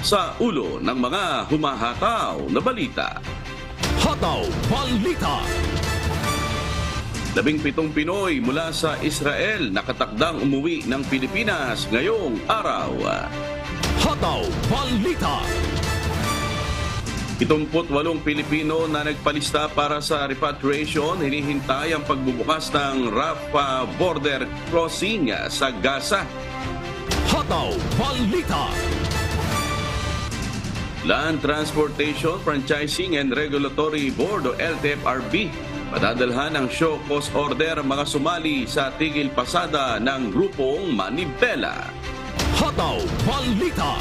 sa ulo ng mga humahataw na balita. Hataw Balita. 17 Pinoy mula sa Israel nakatakdang umuwi ng Pilipinas ngayong araw. Hataw Balita. 78 Pilipino na nagpalista para sa repatriation, hinihintay ang pagbubukas ng Rafah border crossing sa Gaza. Hataw Balita. Land Transportation, Franchising and Regulatory Board o LTFRB madadalhan ng show cause order mga sumali sa tigil pasada ng grupong Manibela. Hataw Balita.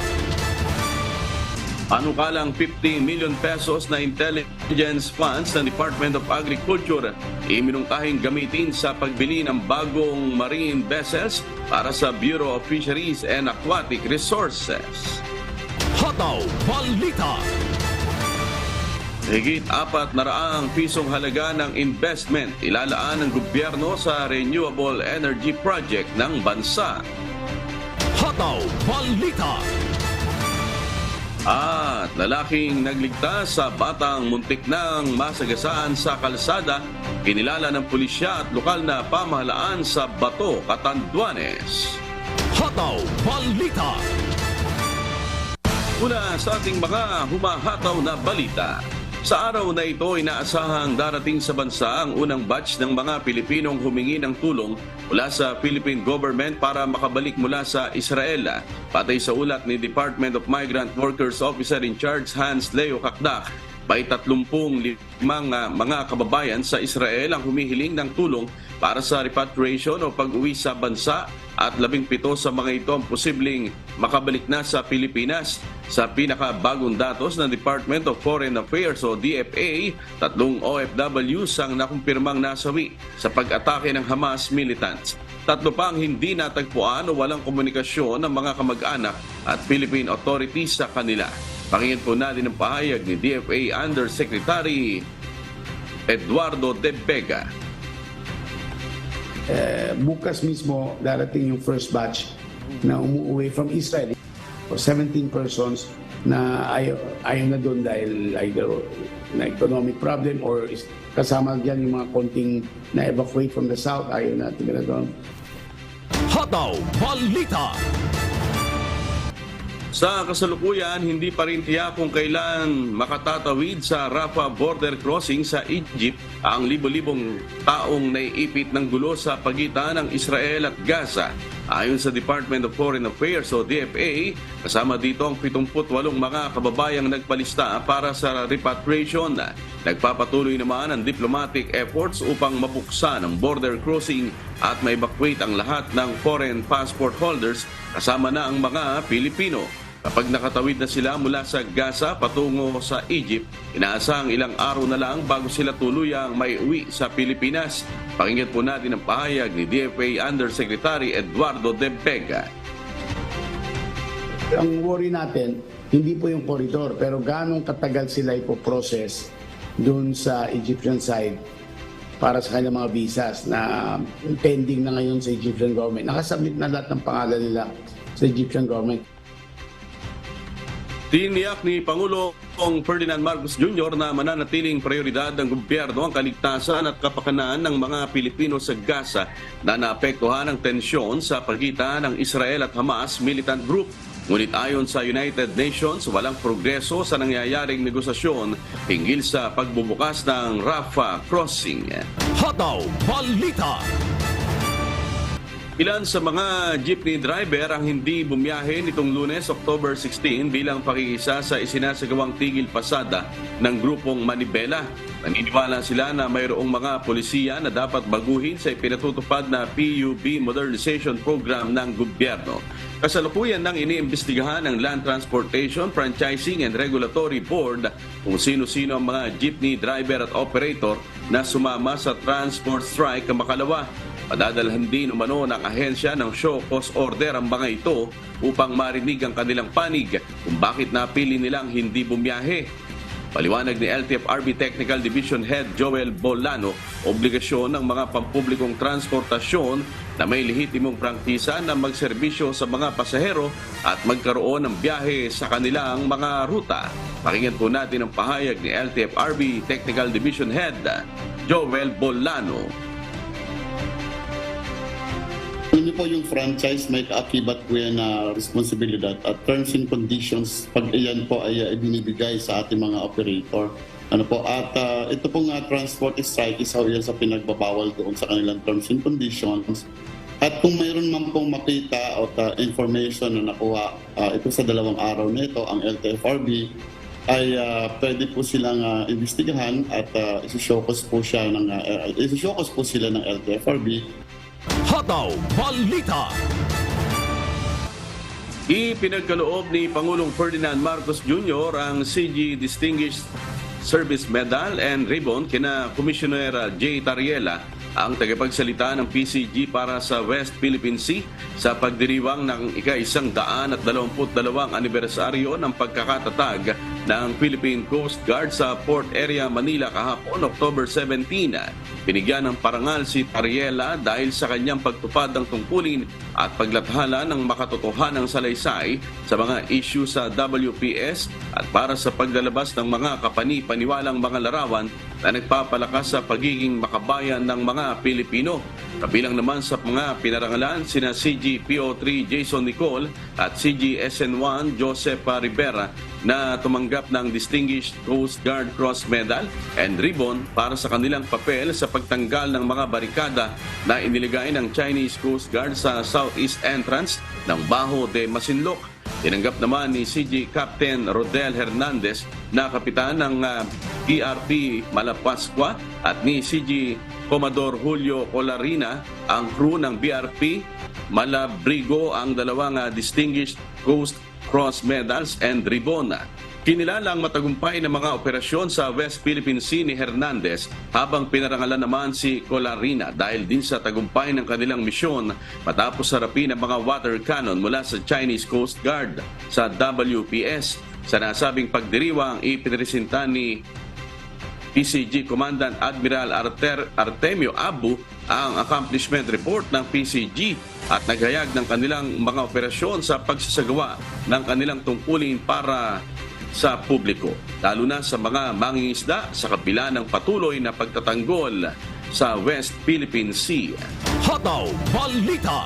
Panukalang 50 million pesos na intelligence funds ng Department of Agriculture iminungkahing gamitin sa pagbili ng bagong marine vessels para sa Bureau of Fisheries and Aquatic Resources. Hataw Balita. Higit 400 pisong halaga ng investment ilalaan ng gobyerno sa renewable energy project ng bansa. Hataw Balita. At lalaking nagligtas sa batang muntik ng masagasaan sa kalsada, kinilala ng pulisya at lokal na pamahalaan sa Bato, Catanduanes. Hataw Balita. Mula sa ating mga humahataw na balita, sa araw na ito inaasahang darating sa bansa ang unang batch ng mga Pilipinong humingi ng tulong mula sa Philippine government para makabalik mula sa Israel. Patay sa ulat ni Department of Migrant Workers Officer in Charge Hans Leo Kakdak, may 35 mga kababayan sa Israel ang humihiling ng tulong para sa repatriation o pag-uwi sa bansa at 17 sa mga ito ang posibleng makabalik na sa Pilipinas. Sa pinakabagong datos ng Department of Foreign Affairs o DFA, 3 OFWs ang nakumpirmang nasawi sa pag-atake ng Hamas militants. 3 pa ang hindi natagpuan o walang komunikasyon ng mga kamag-anak at Philippine authorities sa kanila. Pakinggan po natin ang pahayag ni DFA Undersecretary Eduardo De Vega. Bukas mismo darating yung first batch na umuwi from Israel. 17 persons na ayaw na doon dahil either na economic problem or kasama dyan yung mga konting na-evacuate from the south, ayaw na tingnan doon. Hataw Balita. Sa kasalukuyan, hindi pa rin tiyak kung kailan makatatawid sa Rafah border crossing sa Egypt ang libo-libong taong naiipit ng gulo sa pagitan ng Israel at Gaza. Ayon sa Department of Foreign Affairs o DFA, kasama dito ang 78 mga kababayang nagpalista para sa repatriation. Nagpapatuloy naman ang diplomatic efforts upang mabuksan ang border crossing at ma-evacuate ang lahat ng foreign passport holders kasama na ang mga Pilipino. Kapag nakatawid na sila mula sa Gaza patungo sa Egypt, inaasahang ilang araw na lang bago sila tuluyang maiuwi sa Pilipinas. Pakinggan po natin ang pahayag ni DFA Undersecretary Eduardo De Vega. Ang worry natin, hindi po yung corridor, pero ganong katagal sila ipoprocess doon sa Egyptian side para sa kanilang mga visas na pending na ngayon sa Egyptian government. Nakasubmit na lahat ng pangalan nila sa Egyptian government. Tiniyak ni Pangulong Ferdinand Marcos Jr. na mananatiling prioridad ng gobyerno ang kaligtasan at kapakanan ng mga Pilipino sa Gaza na naapektuhan ng tensyon sa pagitan ng Israel at Hamas militant group. Ngunit ayon sa United Nations, walang progreso sa nangyayaring negosasyon hinggil sa pagbubukas ng Rafah crossing. Hataw Balita. Ilan sa mga jeepney driver ang hindi bumiyahe nitong Lunes, October 16 bilang pakikisa sa isinasagawang tigil pasada ng grupong Manibela. Naniniwala sila na mayroong mga polisiya na dapat baguhin sa ipinatutupad na PUB Modernization Program ng gobyerno. Kasalukuyan nang iniimbestigahan ng Land Transportation, Franchising and Regulatory Board kung sino-sino ang mga jeepney driver at operator na sumama sa transport strike kamakalawa. Padadalhan din umano ng ahensya ng show cause order ang mga ito upang marinig ang kanilang panig kung bakit napili nilang hindi bumiyahe. Paliwanag ni LTFRB Technical Division Head Joel Bolano, obligasyon ng mga pampublikong transportasyon na may lehitimong prangkisa na magserbisyo sa mga pasahero at magkaroon ng biyahe sa kanilang mga ruta. Pakinggan po natin ang pahayag ni LTFRB Technical Division Head Joel Bolano. Hindi po yung franchise, may kaakibat po yan na responsibilidad at terms and conditions pag iyan po ay binibigay sa ating mga operator. Ano po, at ito pong transport strike isa yan sa pinagbabawal doon sa kanilang terms and conditions. At kung mayroon man pong makita o information na nakuha ito sa 2 araw na ito, ang LTFRB ay pwede po silang investigahan at isi-showcase po sila ng LTFRB. Hataw Balita. Ipinagkaloob ni Pangulong Ferdinand Marcos Jr. ang CG Distinguished Service Medal and Ribbon kina Commissioner J. Tariela, ang tagapagsalita ng PCG para sa West Philippine Sea sa pagdiriwang ng ika-122 anibersaryo ng pagkakatatag ng Philippine Coast Guard sa Port Area, Manila kahapon, October 17. Binigyan ng parangal si Tariela dahil sa kanyang pagtupad ng tungkulin at paglathala ng makatotohanang salaysay sa mga issue sa WPS at para sa paglalabas ng mga kapani-paniwalang mga larawan na nagpapalakas sa pagiging makabayan ng mga Pilipino. Kabilang naman sa mga pinarangalan sina CG PO3 Jason Nicole at CG SN1 Joseph Rivera na tumanggap ng Distinguished Coast Guard Cross Medal and Ribbon para sa kanilang papel sa pagtanggal ng mga barikada na iniligay ng Chinese Coast Guard sa southeast entrance ng Bajo de Masinloc. Tinanggap naman ni CG Captain Rodel Hernandez na kapitan ng PRP Malapascua at ni CG Commodore Julio Colarina ang crew ng BRP Malabrigo ang dalawang Distinguished Coast Cross Medals and Ribbon. Kinilala ang matagumpay na mga operasyon sa West Philippine Sea ni Hernandez habang pinarangalan naman si Colarina dahil din sa tagumpay ng kanilang misyon matapos harapin ang mga water cannon mula sa Chinese Coast Guard sa WPS. Sa nasabing pagdiriwang, ipinresenta ni PCG Commandant Admiral Artemio Abu ang accomplishment report ng PCG at naghayag ng kanilang mga operasyon sa pagsasagawa ng kanilang tungkulin para sa publiko, lalo na sa mga mangingisda sa kabila ng patuloy na pagtatanggol sa West Philippine Sea. Hataw Balita.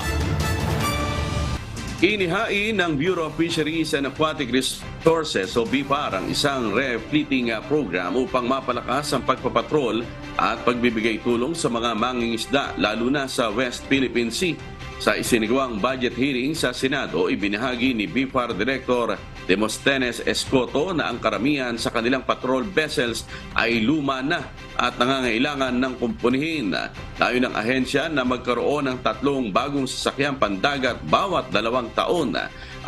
Inihain ng Bureau of Fisheries and Aquatic Resources o BIFAR ang isang refleeting program upang mapalakas ang pagpapatrol at pagbibigay tulong sa mga mangingisda lalo na sa West Philippine Sea. Sa isinagawang budget hearing sa Senado, ibinahagi ni BIFAR Director Demosthenes Escoto na ang karamihan sa kanilang patrol vessels ay luma na at nangangailangan ng kumpunihin. Tayo ng ahensya na magkaroon ng 3 bagong sasakyang pandagat bawat 2 taon.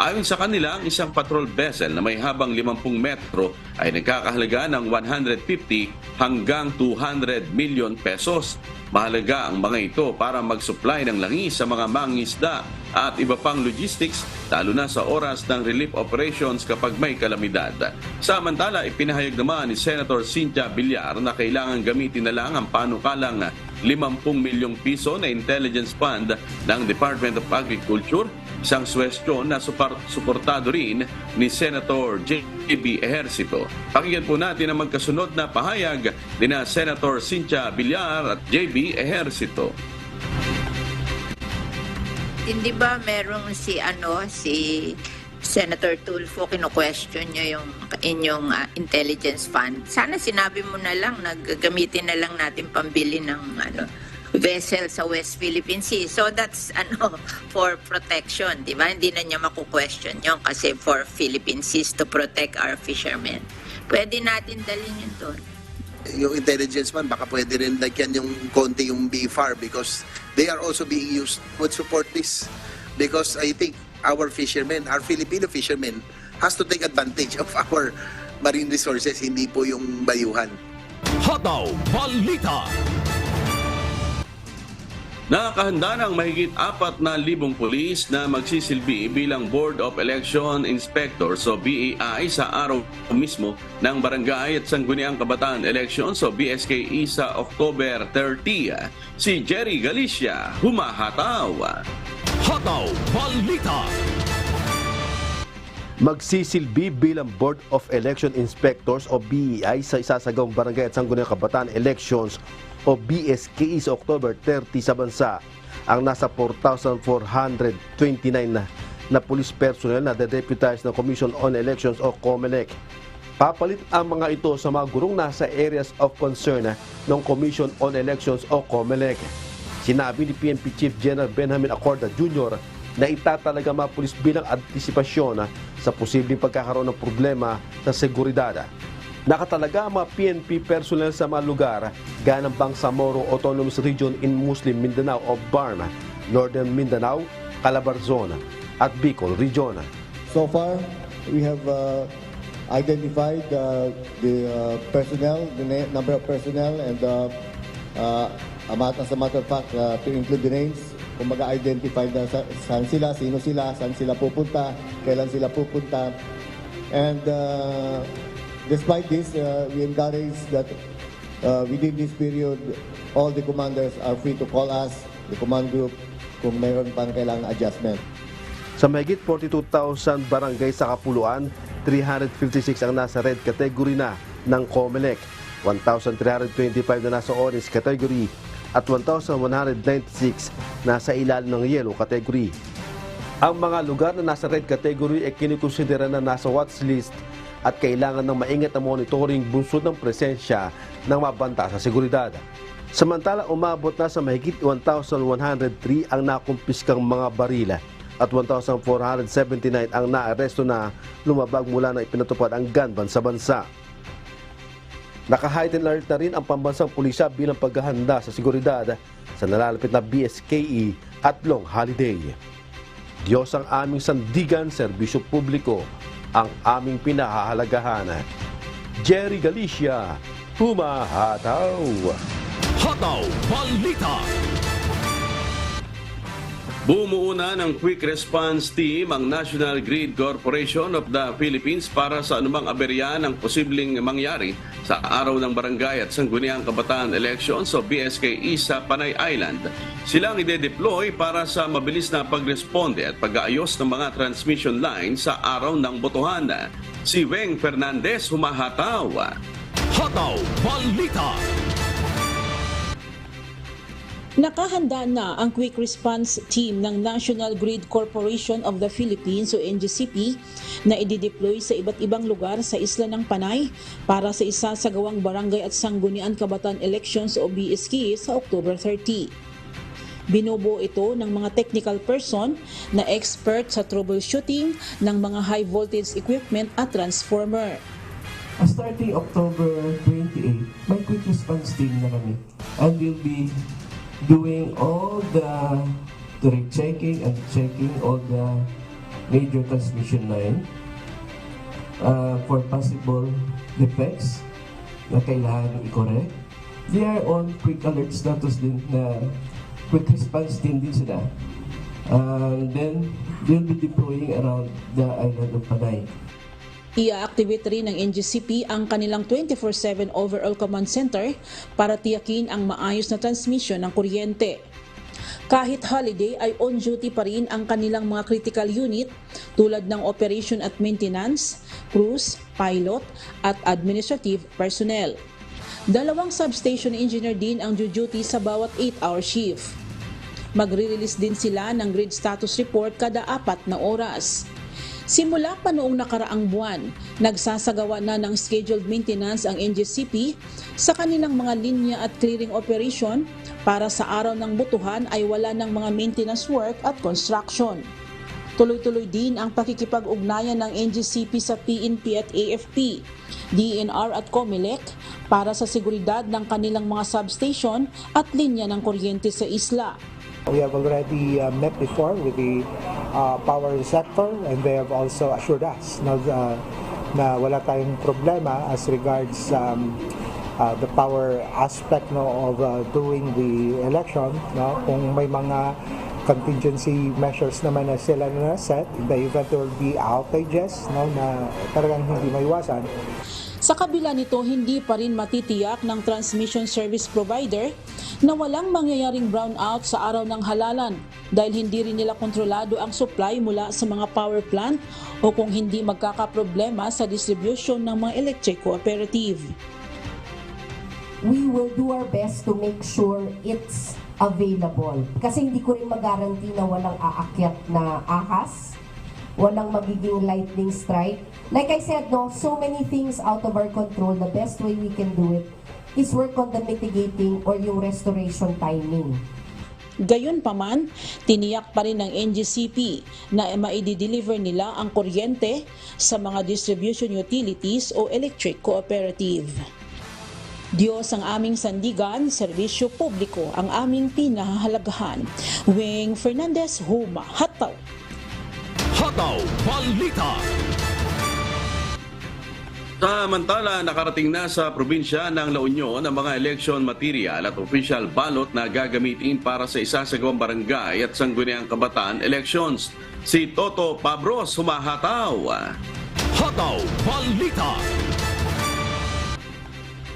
Ayon sa kanila, ang isang patrol vessel na may habang 50 metro ay nagkakahalaga ng 150 hanggang 200 million pesos. Mahalaga ang mga ito para mag-supply ng langis sa mga mangingisda at iba pang logistics, lalo na sa oras ng relief operations kapag may kalamidad. Samantala, ipinahayag naman ni Senator Cynthia Villar na kailangan gamitin na lang ang panukalang 50 milyong piso na intelligence fund ng Department of Agriculture, isang suwestyon na suportado rin ni Senator J.B. Ejercito. Pakinggan po natin ang magkasunod na pahayag ni na Senator Cynthia Villar at J.B. Ejercito. Hindi ba merong si Senator Tulfo, kino-question nyo yung inyong intelligence fund? Sana sinabi mo na lang, gagamitin na lang natin pambili ng vessel sa West Philippine Sea. So that's for protection, di ba? Hindi na niya maku-question yun kasi for Philippine Seas to protect our fishermen. Pwede natin dalhin yun doon. Yung intelligence man, baka pwede rin lagyan yung konti yung BFAR because they are also being used. Would support this because I think our fishermen, our Filipino fishermen has to take advantage of our marine resources, hindi po yung bayuhan. Hataw Balita. Nakahanda ng mahigit 4,000 pulis na magsisilbi bilang Board of Election Inspectors o BEI sa araw mismo ng Barangay at Sangguniang Kabataan Elections o BSKE sa October 30. Si Jerry Galicia, humahataw. Hataw Balita. Magsisilbi bilang Board of Election Inspectors o BEI sa isasagawang Barangay at Sangguniang Kabataan Elections o BSKE sa October 30 sa bansa ang nasa 4,429 na police personnel na de-deputize ng Commission on Elections o COMELEC. Papalit ang mga ito sa mga gurong nasa areas of concern ng Commission on Elections o COMELEC. Sinabi ni PNP Chief General Benjamin Acorda Jr. na itatalaga mga pulis bilang antisipasyon sa posibleng pagkakaroon ng problema sa seguridad. Nakatalaga ang mga PNP personnel sa mga lugar gaya ng Bangsamoro Autonomous Region in Muslim Mindanao o BARM, Northern Mindanao, Calabarzon at Bicol Region. So far, we have identified the personnel, the number of personnel, and as a matter of fact, to include the names, kung mag-identify na saan sila, sino sila, saan sila pupunta, kailan sila pupunta. And despite this, we encourage that within this period, all the commanders are free to call us, the command group, kung mayroon pang kailangang adjustment. Sa mahigit 42,000 barangay sa Kapuluan, 356 ang nasa red category na ng COMELEC, 1,325 na nasa orange category at 1,196 nasa ilalim ng yellow category. Ang mga lugar na nasa red category ay kinikonsidera na nasa watch list at kailangan ng maingat na monitoring bunsod ng presensya ng mabanta sa seguridad. Samantala, umabot na sa mahigit 1,103 ang nakumpiskang mga barila at 1,479 ang naaresto na lumabag mula na ipinatupad ang gun ban sa bansa. Naka-heightened alert na rin ang pambansang pulisya bilang paghahanda sa seguridad sa nalalapit na BSKE at long holiday. Diyos ang aming sandigan, serbisyo publiko ang aming pinahahalagahan. Jerry Galicia, humahataw. Hataw Balita. Bumuo na ng Quick Response Team ang National Grid Corporation of the Philippines para sa anumang aberya ng posibleng mangyari sa araw ng Barangay at Sangguniang Kabataan Elections o BSKE sa Panay Island. Silang ide-deploy para sa mabilis na pagresponde at pag-aayos ng mga transmission line sa araw ng botohan. Si Weng Fernandez, humahataw. Hataw Balita. Nakahanda na ang Quick Response Team ng National Grid Corporation of the Philippines o NGCP na idideploy sa iba't ibang lugar sa isla ng Panay para sa isasagawang Barangay at Sangguniang Kabataan Elections o BSKE sa October 30. Binubuo ito ng mga technical person na expert sa troubleshooting ng mga high voltage equipment at transformer. Starting October 28, may quick response team na kami and we'll be doing all the checking and checking all the major transmission line for possible defects na kailangan i-correct. They are on quick alert status din na quick response team din sila. Then they'll be deploying around the island of Panay. I-activate rin ng NGCP ang kanilang 24/7 overall command center para tiyakin ang maayos na transmission ng kuryente. Kahit holiday ay on-duty pa rin ang kanilang mga critical unit tulad ng operation at maintenance, crews, pilot at administrative personnel. 2 substation engineer din ang duty sa bawat 8-hour shift. Magre-release din sila ng grid status report kada 4 na oras. Simula pa noong nakaraang buwan, nagsasagawa na ng scheduled maintenance ang NGCP sa kanilang mga linya at clearing operation para sa araw ng botohan ay wala ng mga maintenance work at construction. Tuloy-tuloy din ang pakikipag-ugnayan ng NGCP sa PNP at AFP, DNR at COMELEC para sa seguridad ng kanilang mga substation at linya ng kuryente sa isla. We have already met before with the power sector and they have also assured us na wala tayong problema as regards the power aspect of doing the election, no? Kung may mga contingency measures naman na sila na set, in the event there will be outages, no, na talagang hindi maiwasan. Sa kabila nito, hindi pa rin matitiyak ng transmission service provider na walang mangyayaring brownout sa araw ng halalan dahil hindi rin nila kontrolado ang supply mula sa mga power plant o kung hindi magkakaproblema sa distribution ng mga electric cooperative. We will do our best to make sure it's available. Kasi hindi ko rin mag-guarantee na walang aakyat na ahas, walang magiging lightning strike. Like I said, no, so many things out of our control. The best way we can do it is work on the mitigating or yung restoration timing. Gayunpaman, tiniyak pa rin ng NGCP na maidi-deliver nila ang kuryente sa mga distribution utilities o electric cooperative. Diyos ang aming sandigan, serbisyo publiko ang aming pinahahalagahan. Wing Fernandez, Huma, Hataw. Hataw Balita. Samantala, nakarating na sa probinsya ng La Union ang mga election material at official ballot na gagamitin para sa isasagawang barangay at sangguniang kabataan elections. Si Toto Pabros, humahataw. Hataw Balita.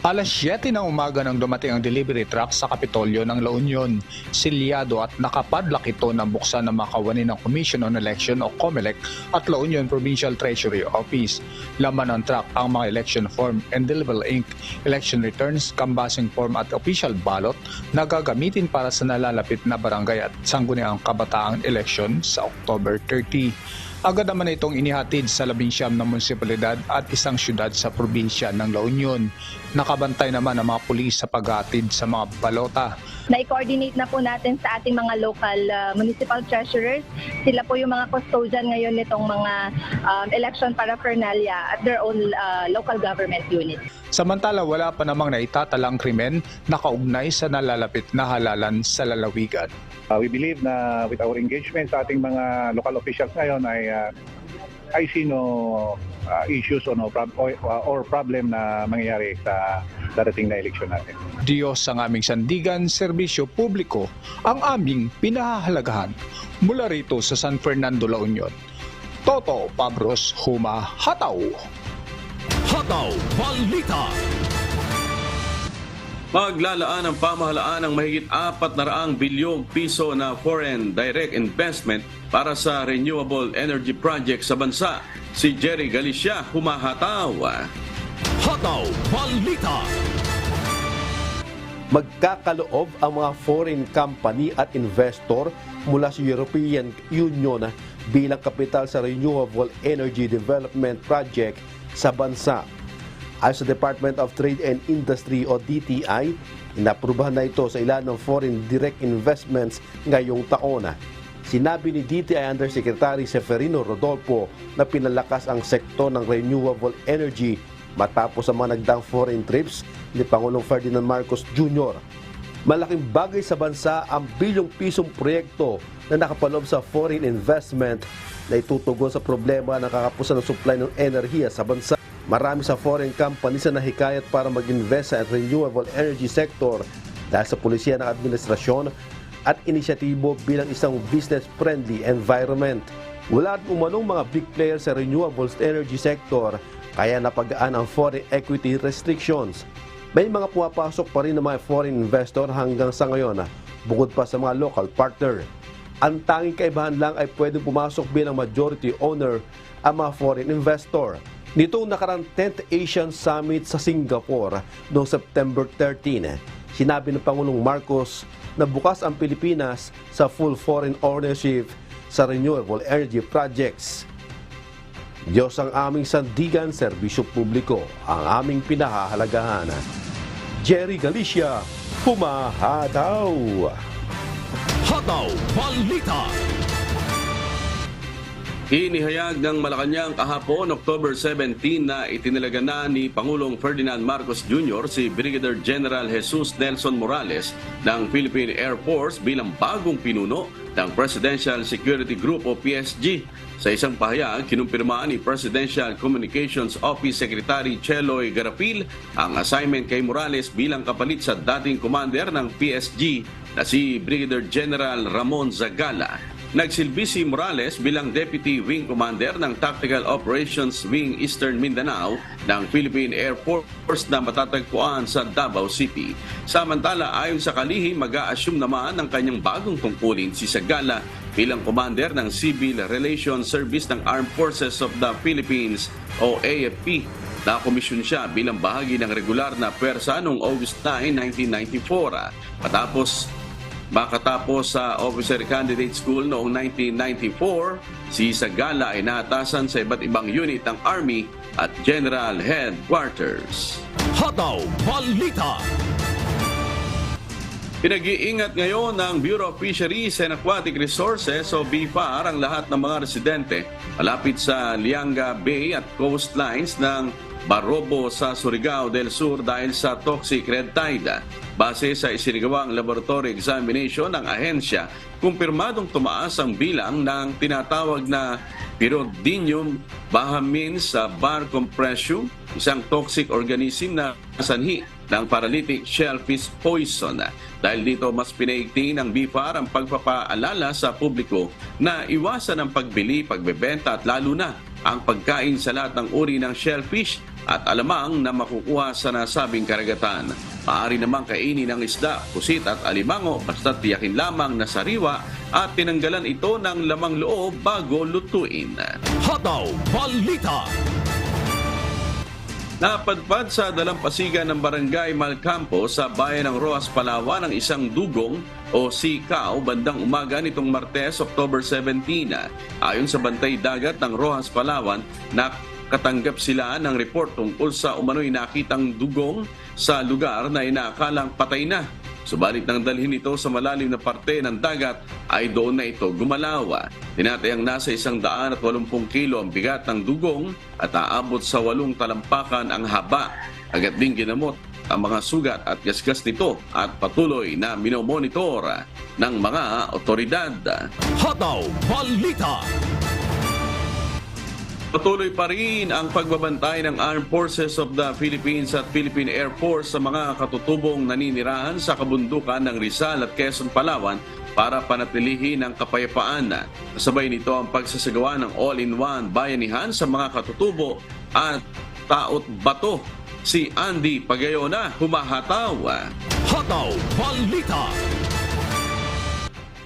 Alas 7 ng umaga nang dumating ang delivery truck sa Kapitolyo ng La Union. Silyado at nakapadlock ito ng buksan ng makawani ng Commission on Election o COMELEC at La Union Provincial Treasury Office. Laman ng truck ang mga election form, indelible ink, election returns, canvassing form at official ballot na gagamitin para sa nalalapit na barangay at sangguniang kabataang election sa October 30. Agad naman itong inihatid sa 19 na munisipalidad at isang syudad sa probinsya ng La Union. Nakabantay naman ang mga pulis sa paghatid sa mga balota. Na-coordinate na po natin sa ating mga local municipal treasurers. Sila po yung mga custodian ngayon nitong mga election paraphernalia at their own local government unit. Samantala, wala pa namang naitatalang krimen na kaugnay sa nalalapit na halalan sa lalawigan. We believe na with our engagement sa ating mga local officials ngayon ay see no issues or problem na mangyayari sa darating na eleksyon natin. Diyos ang aming sandigan, serbisyo publiko ang aming pinahahalagahan. Mula rito sa San Fernando, La Union, Toto Pabros, Huma, Hataw. Hataw Balita. Maglalaan ang pamahalaan ng mahigit 400 bilyong piso na foreign direct investment para sa renewable energy project sa bansa. Si Jerry Galicia, humahataw. Hataw Balita. Magkakaloob ang mga foreign company at investor mula sa European Union bilang kapital sa Renewable Energy Development Project sa bansa. Ayon sa Department of Trade and Industry o DTI, inaprubahan na ito sa ilan ng foreign direct investments ngayong taon. Sinabi ni DTI Undersecretary Seferino Rodolfo na pinalakas ang sektor ng renewable energy matapos ang mga nagdaang foreign trips ni Pangulong Ferdinand Marcos Jr. Malaking bagay sa bansa ang bilyong pisong proyekto na nakapaloob sa foreign investment na itutugon sa problema ng kakapusan ng supply ng enerhiya sa bansa. Marami sa foreign companies na nahikayat para mag-invest sa renewable energy sector dahil sa pulisiya ng administrasyon at inisyatibo bilang isang business-friendly environment. Wala at umanong mga big players sa renewable energy sector kaya napagaan ang foreign equity restrictions. May mga pumapasok pa rin ng mga foreign investor hanggang sa ngayon bukod pa sa mga local partner. Ang tanging kaibahan lang ay pwede pumasok bilang majority owner ang mga foreign investor. Nitong nakarang 10th Asian Summit sa Singapore noong September 13, sinabi ng Pangulong Marcos na bukas ang Pilipinas sa full foreign ownership sa renewable energy projects. Diyos ang aming sandigan, serbisyo publiko ang aming pinahahalagahan. Jerry Galicia, humahataw. Hataw Balita. Inihayag ng Malacanang kahapon, October 17, na itinalaga na ni Pangulong Ferdinand Marcos Jr. si Brigadier General Jesus Nelson Morales ng Philippine Air Force bilang bagong pinuno ng Presidential Security Group o PSG. Sa isang pahayag, kinumpirma ni Presidential Communications Office Secretary Cheloy Garapil ang assignment kay Morales bilang kapalit sa dating commander ng PSG na si Brigadier General Ramon Zagala. Nagsilbi si Morales bilang Deputy Wing Commander ng Tactical Operations Wing Eastern Mindanao ng Philippine Air Force na matatagpuan sa Davao City. Samantala, ayon sa kalihim, mag-a-assume naman ng kanyang bagong tungkulin si Zagala bilang Commander ng Civil Relations Service ng Armed Forces of the Philippines o AFP. Nakomisyon siya bilang bahagi ng regular na pwersa noong August 9, 1994. Makatapos sa Officer Candidate School noong 1994, si Zagala ay naatasan sa iba't ibang unit ng Army at General Headquarters. Hataw Balita. Pinag-iingat ngayon ng Bureau of Fisheries and Aquatic Resources o BFAR ang lahat ng mga residente malapit sa Lianga Bay at coastlines ng Barobo sa Surigao del Sur dahil sa toxic red tide. Base sa isinagawang laboratory examination ng ahensya, kumpirmadong tumaas ang bilang ng tinatawag na Pyridinium bahamins sa bar compressum, isang toxic organism na sanhi ng paralytic shellfish poison. Dahil dito, mas pinaigting ng BFAR ang pagpapaalala sa publiko na iwasan ang pagbili, pagbebenta at lalo na ang pagkain sa lahat ng uri ng shellfish at alamang na makukuha sa nasabing karagatan. Maaari namang kainin ng isda, pusit at alimango basta tiyakin lamang na sariwa at tinanggalan ito ng lamang loob bago lutuin. Hataw Balita. Napadpad sa dalampasigan ng Barangay Malcampo sa bayan ng Rojas, Palawan ang isang dugong o sikaw bandang umaga nitong Martes, October 17. Ayon sa bantay dagat ng Rojas, Palawan, nakatanggap sila ng report tungkol sa umano'y nakitang dugong sa lugar na inaakalang patay na. Subalit nang dalhin ito sa malalim na parte ng dagat ay doon na ito gumalaw. Tinatayang nasa 180 kilo ang bigat ng dugong at aabot sa 8 talampakan ang haba. Agad din ginamot ang mga sugat at gasgas nito at patuloy na minomonitor ng mga otoridad. Hataw Balita. Patuloy pa rin ang pagbabantay ng Armed Forces of the Philippines at Philippine Air Force sa mga katutubong naninirahan sa kabundukan ng Rizal at Quezon, Palawan para panatilihin ang kapayapaan. Kasabay nito ang pagsasagawa ng all-in-one bayanihan sa mga katutubo at taot bato. Si Andy Pagayona, humahataw. Hataw Balita.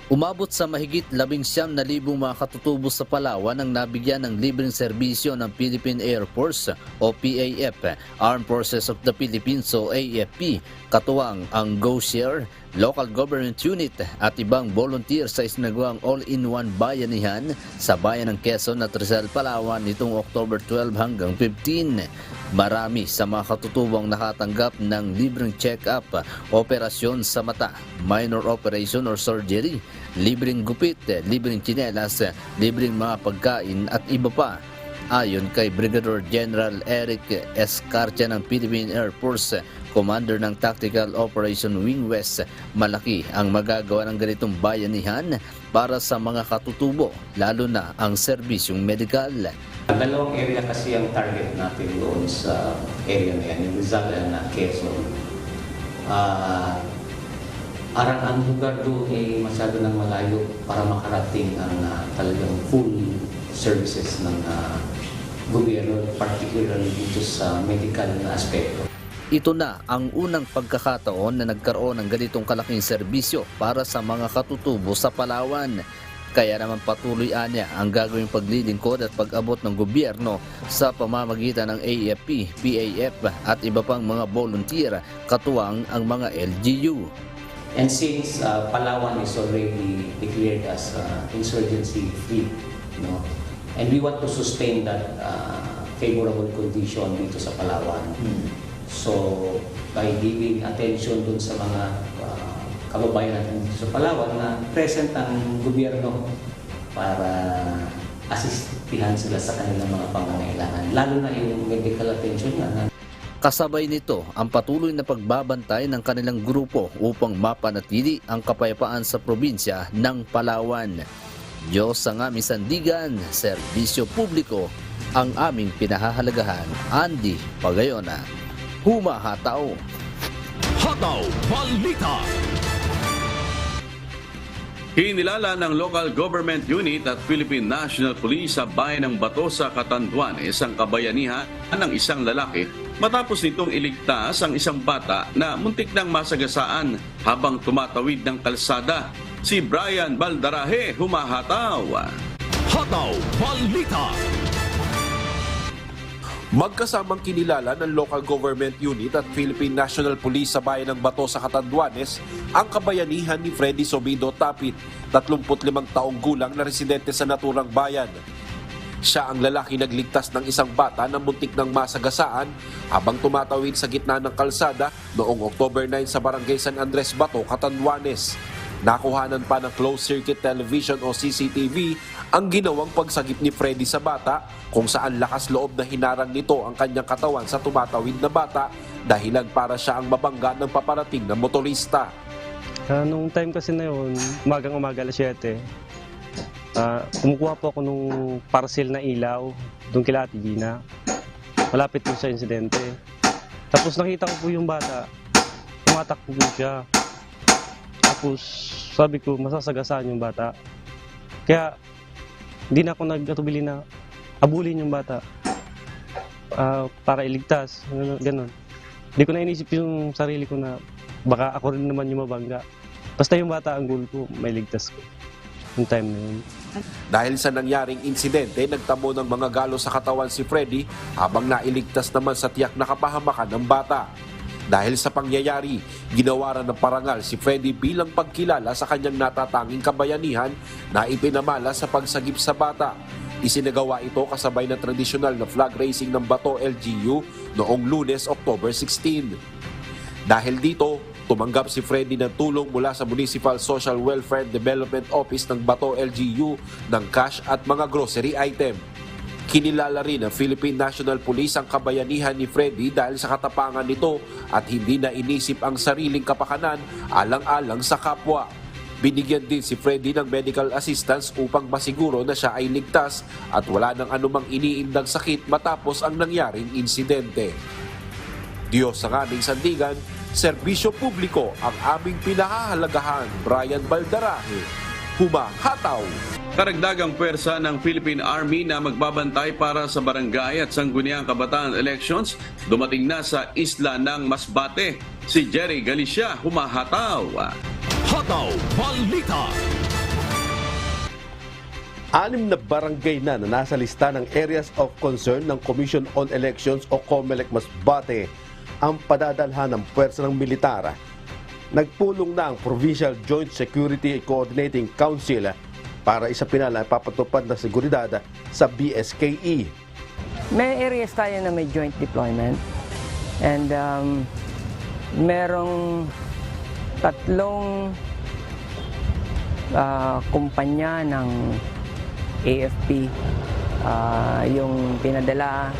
Umabot sa mahigit 19,000 mga katutubo sa Palawan ang nabigyan ng libreng serbisyo ng Philippine Air Force o PAF, Armed Forces of the Philippines o AFP, katuwang ang GoShare, Local Government Unit at ibang volunteer sa isinagawang all-in-one bayanihan sa bayan ng Quezon at Rizal, Palawan nitong October 12 hanggang 15. Marami sa mga katutubong nakatanggap ng libreng check-up, operasyon sa mata, minor operation or surgery, libreng gupit, libreng tsinelas, libreng mga pagkain at iba pa. Ayon kay Brigadier General Eric Escarcia ng Philippine Air Force, Commander ng Tactical Operation Wing West, malaki ang magagawa ng ganitong bayanihan para sa mga katutubo, lalo na ang serbisyong medikal. Dalawang area kasi ang target natin doon sa area na yan, yung Rizal na Quezon. Parang ang lugar doon ay masyado nang malayo para makarating ang talagang full services ng gobyerno, particularly dito sa medical na aspekto. Ito na ang unang pagkakataon na nagkaroon ng ganitong kalaking serbisyo para sa mga katutubo sa Palawan. Kaya naman patuloy niya ang gagawing paglilingkod at pag-abot ng gobyerno sa pamamagitan ng AFP, PAF at iba pang mga volunteer, katuwang ang mga LGU. And since Palawan is already declared as insurgency free, and we want to sustain that favorable condition dito sa Palawan. So by giving attention dun sa mga kababayan natin dito sa Palawan na present ang gobyerno para asistihan sila sa kanilang mga pangangailangan. Lalo na yung medical attention na Kasabay nito ang patuloy na pagbabantay ng kanilang grupo upang mapanatili ang kapayapaan sa probinsya ng Palawan. Diyos ang aming sandigan, serbisyo publiko ang aming pinahahalagahan. Andy Pagayona, Humahataw. Hataw Balita. Kinilala ng Local Government Unit at Philippine National Police sa bayan ng Bato sa Catanduanes ang kabayanihan ng isang lalaki matapos nitong iligtas ang isang bata na muntik nang masagasaan habang tumatawid ng kalsada. Si Brian Baldarahe, Humahataw. Hataw Balita. Magkasamang kinilala ng Local Government Unit at Philippine National Police sa bayan ng Bato sa Catanduanes ang kabayanihan ni Freddy Sobido Tapit, 35 taong gulang na residente sa naturang bayan. Siya ang lalaki nagligtas ng isang bata na muntik ng masagasaan habang tumatawid sa gitna ng kalsada noong October 9 sa Barangay San Andres, Bato, Catanduanes. Nakuhanan pa ng closed-circuit television o CCTV ang ginawang pagsagip ni Freddy sa bata kung saan lakas loob na hinarang nito ang kanyang katawan sa tumatawid na bata dahilan para siya ang mabangga ng paparating na motorista. Nung time kasi na yun, umagang-umaga alas 7, kumukuha po ako nung parcel na ilaw doon kila Ate Gina. Malapit po sa insidente. Tapos nakita ko po yung bata, tumatakbo po siya. Tapos sabi ko, masasagasaan yung bata. Kaya hindi na ako nag-atubili na abulin yung bata para iligtas, gano'n. Hindi ko na inisip yung sarili ko na baka ako rin naman yung mabangga. Basta yung bata ang goal ko, may ligtas ko. Yung time na yun. Dahil sa nangyaring insidente, nagtamo ng mga galo sa katawan si Freddy habang nailigtas naman sa tiyak na kapahamakan ng bata. Dahil sa pangyayari, ginawaran ng parangal si Freddy bilang pagkilala sa kanyang natatanging kabayanihan na ipinamala sa pagsagip sa bata. Isinagawa ito kasabay ng tradisyonal na flag raising ng Bato LGU noong Lunes, October 16. Dahil dito, tumanggap si Freddy ng tulong mula sa Municipal Social Welfare Development Office ng Bato LGU ng cash at mga grocery item. Kinilala rin ng Philippine National Police ang kabayanihan ni Freddy dahil sa katapangan nito at hindi na inisip ang sariling kapakanan alang-alang sa kapwa. Binigyan din si Freddy ng medical assistance upang masiguro na siya ay ligtas at wala nang anumang iniindang sakit matapos ang nangyaring insidente. Diyos ang aming sandigan, serbisyo publiko ang aming pinahahalagahan. Brian Baldarahe, Humahataw. Karagdagang pwersa ng Philippine Army na magbabantay para sa barangay at sangguniang kabataan elections dumating na sa isla ng Masbate. Si Jerry Galicia, Humahataw. Hataw Balita. 6 na barangay na nasa lista ng Areas of Concern ng Commission on Elections o COMELEC Masbate ang padadalhan ng pwersa ng militar. Nagpulong na ang Provincial Joint Security Coordinating Council para isapinala ang papatupad na seguridad sa BSKE. May areas tayo na may joint deployment and merong 3 kumpanya ng AFP yung pinadala,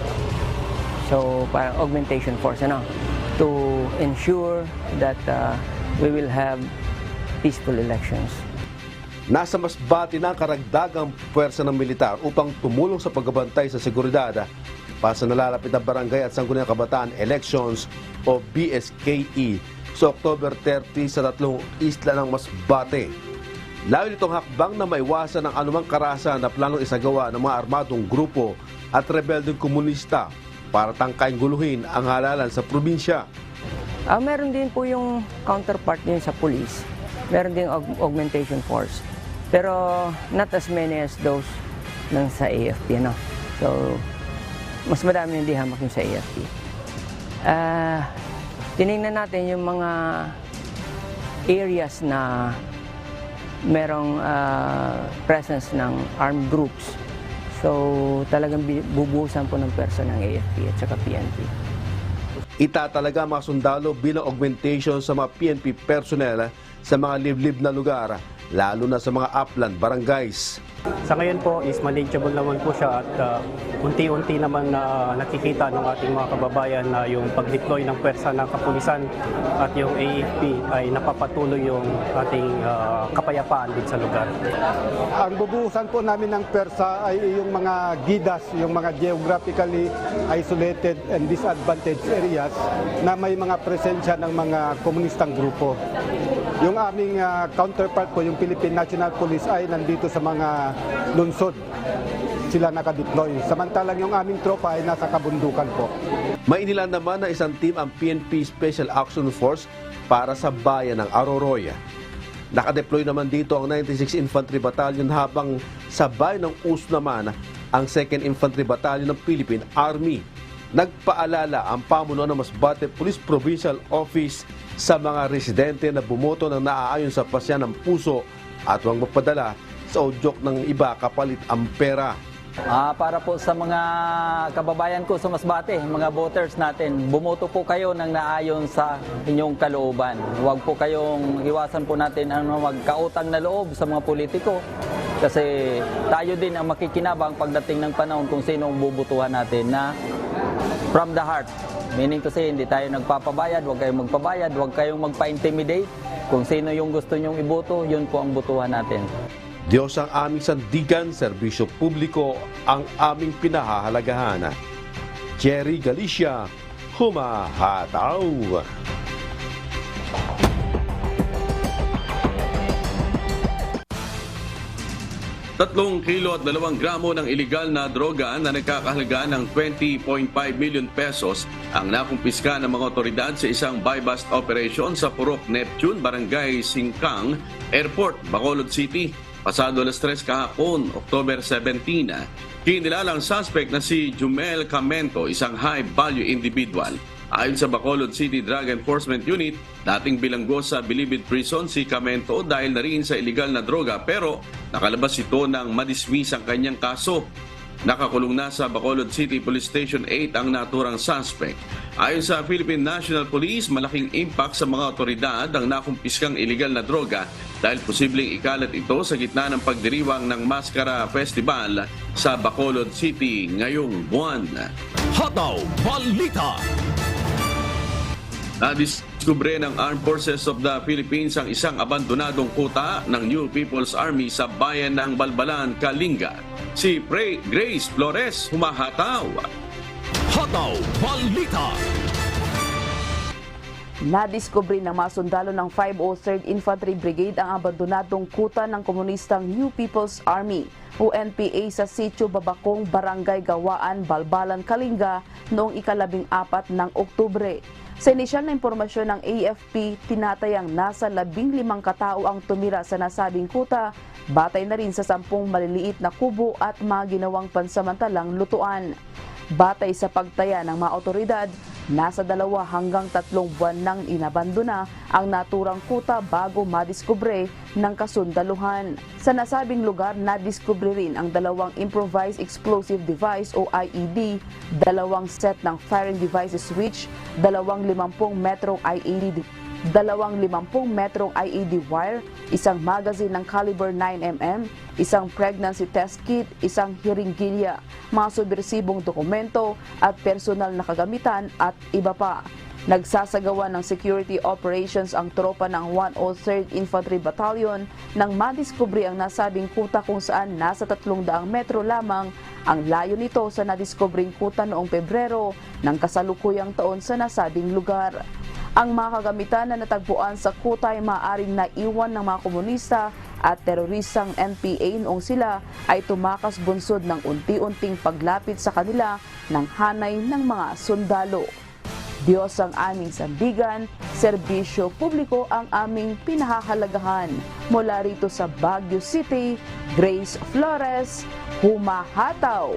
so parang augmentation force to ensure that we will have peaceful elections. Nasa Masbate na ang karagdagang puwersa ng militar upang tumulong sa pagbabantay sa seguridad para sa nalalapit na barangay at sangguniang kabataan elections o BSKE sa October 30 sa 3 isla ng Masbate. Layo nitong hakbang na maiwasan ang anumang karahasan na planong isagawa ng mga armadong grupo at rebeldeng komunista para tangkaing guluhin ang halalan sa probinsya. Meron din po yung counterpart din sa police. Meron din augmentation force. Pero not as many as those ng sa AFP. So, mas madami hindi hamak yung sa AFP. Tinignan natin yung mga areas na merong presence ng armed groups. So, talagang bubuhusan po ng pwersa ng AFP at saka PNP. Itatalaga mga sundalo bilang augmentation sa mga PNP personnel sa mga liblib na lugar, lalo na sa mga upland barangays. Sa ngayon po is manageable naman po siya at unti-unti naman na nakikita ng ating mga kababayan na yung pag-deploy ng pwersa ng kapulisan at yung AFP ay napapatuloy yung ating kapayapaan din sa lugar. Ang bubuhusan po namin ng pwersa ay yung mga gidas, yung mga geographically isolated and disadvantaged areas na may mga presensya ng mga komunistang grupo. Yung aming counterpart po, yung Philippine National Police ay nandito sa mga lungsod. Sila nakadeploy. Samantalang yung aming tropa ay nasa kabundukan po. Mainilan naman na isang team ang PNP Special Action Force para sa bayan ng Aroroya. Nakadeploy naman dito ang 96 Infantry Battalion habang sa bayan ng Us naman ang 2nd Infantry Battalion ng Philippine Army. Nagpaalala ang pamuno ng Masbate Police Provincial Office sa mga residente na bumoto ng naaayon sa pasya ng puso at huwag magpadala sa udyok ng iba kapalit ang pera. Para po sa mga kababayan ko sa Masbate, mga voters natin, bumoto po kayo ng naayon sa inyong kalooban. Huwag po kayong iwasan po natin ang magkautang na loob sa mga politiko. Kasi tayo din ang makikinabang pagdating ng panahon kung sino ang bubutuhan natin na from the heart. Meaning to say, hindi tayo nagpapabayad, huwag kayong magpabayad, huwag kayong magpa-intimidate. Kung sino yung gusto nyong iboto, yun po ang butuhan natin. Diyos ang aming sandigan, serbisyo publiko ang aming pinahahalagahan. Jerry Galicia, humahataw. 3 kilo at 2 gramo ng iligal na droga na nagkakahalaga ng 20.5 million pesos ang nakumpiska ng mga otoridad sa isang buy-bust operation sa Purok Neptune, Barangay Singkang, Airport, Bacolod City. Pasado alas 3 kahapon, October 17, kinilalang suspect na si Jumel Camento, isang high-value individual. Ayon sa Bacolod City Drug Enforcement Unit, dating bilanggo sa Bilibid Prison si Camento dahil na rin sa iligal na droga pero nakalabas ito ng madismiss ang kanyang kaso. Nakakulong na sa Bacolod City Police Station 8 ang naturang suspect. Ayon sa Philippine National Police, malaking impact sa mga otoridad ang nakumpiskang iligal na droga dahil posibleng ikalat ito sa gitna ng pagdiriwang ng Maskara Festival sa Bacolod City ngayong buwan. Hataw Balita. Nadiskubre ng Armed Forces of the Philippines ang isang abandonadong kuta ng New People's Army sa bayan ng Balbalan, Kalinga. Si Grace Flores, humahataw. Hataw Balita. Nadiskubre ng mga sundalo ng 503rd Infantry Brigade ang abandonadong kuta ng komunistang New People's Army o NPA sa Sitio Babakong, Barangay Gawaan, Balbalan, Kalinga noong ika-14 ng Oktubre. Sa inisyal na impormasyon ng AFP, tinatayang nasa 15 katao ang tumira sa nasabing kuta, batay na rin sa 10 maliliit na kubo at mga ginawang pansamantalang lutuan. Batay sa pagtaya ng mga otoridad, nasa 2 hanggang 3 buwan nang inabandona ang naturang kuta bago madiskubre ng kasundaluhan. Sa nasabing lugar, nadiskubre rin ang 2 improvised explosive device o IED, 2 set ng firing devices switch, 2 50 metrong IED wire, isang magazine ng caliber 9mm, isang pregnancy test kit, isang hiringgilya, mga subversibong dokumento at personal na kagamitan at iba pa. Nagsasagawa ng security operations ang tropa ng 103rd Infantry Battalion nang madiskubre ang nasabing kuta kung saan nasa 300 metro lamang ang layo nito sa nadiskubring kuta noong Pebrero ng kasalukuyang taon sa nasabing lugar. Ang mga kagamitan na natagpuan sa kuta ay maaaring naiwan ng mga komunista at teroristang NPA noong sila ay tumakas bunsod ng unti-unting paglapit sa kanila ng hanay ng mga sundalo. Diyos ang aming sandigan, serbisyo publiko ang aming pinahahalagahan. Mula rito sa Baguio City, Grace Flores, humahataw!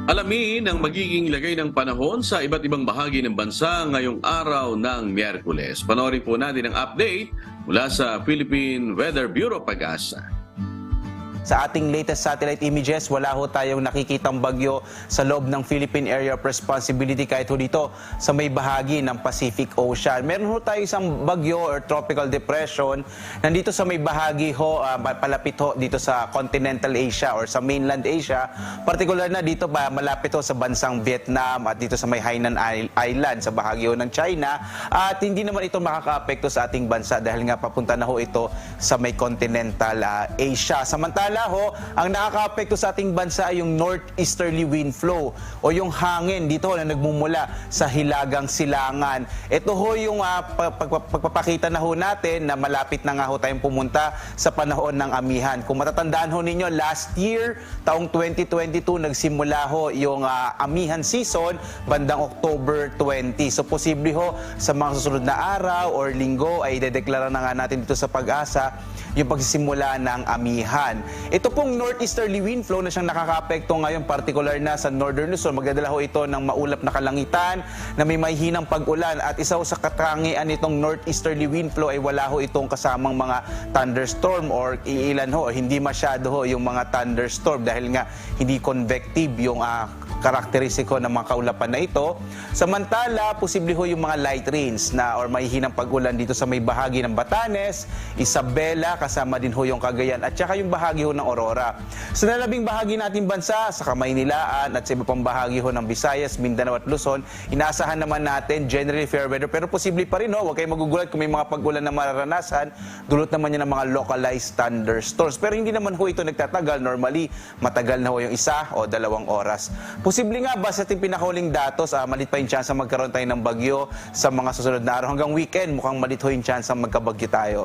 Alamin ang magiging lagay ng panahon sa iba't ibang bahagi ng bansa ngayong araw ng Miyerkules. Panoorin po natin ang update mula sa Philippine Weather Bureau Pag-asa. sa ating latest satellite images, wala ho tayong nakikitang bagyo sa loob ng Philippine Area of Responsibility kahit ho dito sa may bahagi ng Pacific Ocean. Meron ho tayo isang bagyo or tropical depression nandito sa may bahagi ho, palapit ho dito sa continental Asia or sa mainland Asia, particular na dito malapit ho sa bansang Vietnam at dito sa may Hainan Island sa bahagi ho ng China, at hindi naman ito makakaapekto sa ating bansa dahil nga papunta na ho ito sa may continental Asia. Samantala ho, ang nakakaapekto sa ating bansa ay yung northeasterly wind flow o yung hangin dito na nagmumula sa hilagang silangan. Ito ho yung pagpapakita na ho natin na malapit na nga ho tayong pumunta sa panahon ng amihan. Kung matatandaan ho ninyo, last year, taong 2022, nagsimula ho yung amihan season bandang October 20. So posible ho sa mga susunod na araw or linggo ay idedeklara na nga natin dito sa Pag-asa yung pagsisimula ng amihan. Ito pong northeasterly wind flow na siyang nakakaapekto ngayon, particular na sa northern Luzon. Magdadala ho ito ng maulap na kalangitan na may mahihinang pag-ulan, at isa ho sa katangian nitong northeasterly wind flow ay wala ho itong kasamang mga thunderstorm or iilan ho, hindi masyado ho yung mga thunderstorm dahil nga hindi convective yung karakteristiko ng mga kaulapan na ito. Samantala, posible ho yung mga light rains na or mahihinang pag-ulan dito sa may bahagi ng Batanes, Isabela, kasama din ho yung Cagayan at saka yung bahagi ho ng Aurora. Sa nalabing bahagi nating bansa, sa Kamaynilaan at sa iba pang bahagi ho ng Visayas, Mindanao at Luzon, inaasahan naman natin generally fair weather, pero posible pa rin ho, huwag kayong magugulat kung may mga pag-ulan na mararanasan, dulot naman yan ng mga localized thunderstorms. Pero hindi naman ho ito nagtatagal, normally matagal na ho yung 1 o 2 oras. Posible nga ba sa ating pinakahuling datos, malit pa yung chance na magkaroon tayo ng bagyo sa mga susunod na araw hanggang weekend, mukhang malit ho yung chance na magkabagyo tayo.